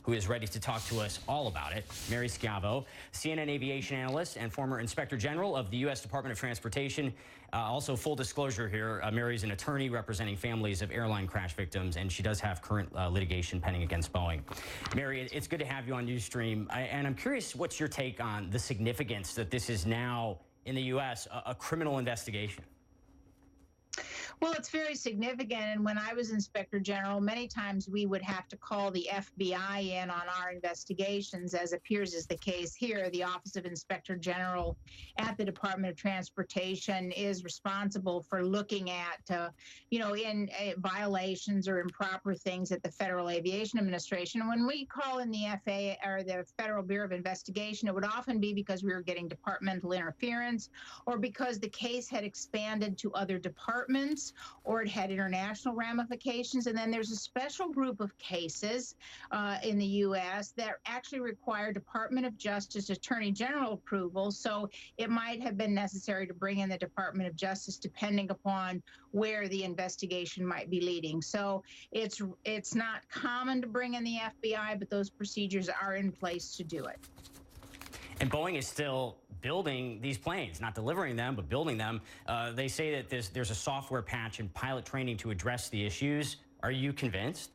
who is ready to talk to us all about it. Mary Schiavo, CNN Aviation Analyst and former Inspector General of the U.S. Department of Transportation. Also, full disclosure here, Mary's an attorney representing families of airline crash victims, and she does have current litigation pending against Boeing. Mary, it's good to have you on Newsstream, and I'm curious what's your take on the significance that this is now, in the U.S., a criminal investigation? Well, it's very significant. And when I was Inspector General, many times we would have to call the FBI in on our investigations, as appears is the case here. The Office of Inspector General at the Department of Transportation is responsible for looking at, violations or improper things at the Federal Aviation Administration. And when we call in the FAA or the Federal Bureau of Investigation, it would often be because we were getting departmental interference or because the case had expanded to other departments, or it had international ramifications. And then there's a special group of cases in the U.S. that actually require Department of Justice Attorney General approval. So it might have been necessary to bring in the Department of Justice depending upon where the investigation might be leading. So it's not common to bring in the FBI, but those procedures are in place to do it. And Boeing is still building these planes, not delivering them, but building them. They say that there's a software patch and pilot training to address the issues. Are you convinced?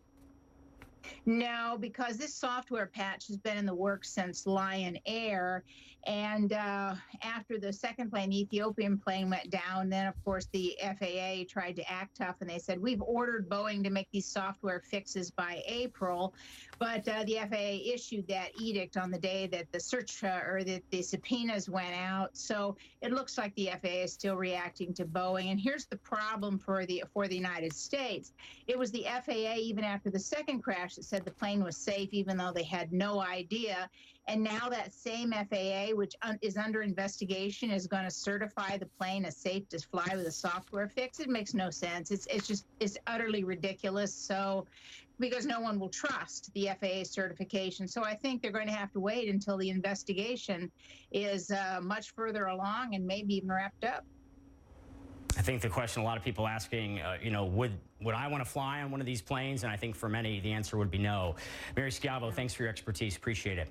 No, because this software patch has been in the works since Lion Air. And after the second plane, the Ethiopian plane, went down, then, of course, the FAA tried to act tough, and they said, we've ordered Boeing to make these software fixes by April. But the FAA issued that edict on the day that the search or that the subpoenas went out. So it looks like the FAA is still reacting to Boeing. And here's the problem for the United States. It was the FAA, even after the second crash, that said the plane was safe, even though they had no idea. And now that same FAA, which is under investigation, is going to certify the plane as safe to fly with a software fix. It makes no sense. It's utterly ridiculous. So, because no one will trust the FAA certification. So I think they're going to have to wait until the investigation is much further along and maybe even wrapped up. I think the question a lot of people asking, would I want to fly on one of these planes? And I think for many, the answer would be no. Mary Schiavo, thanks for your expertise. Appreciate it.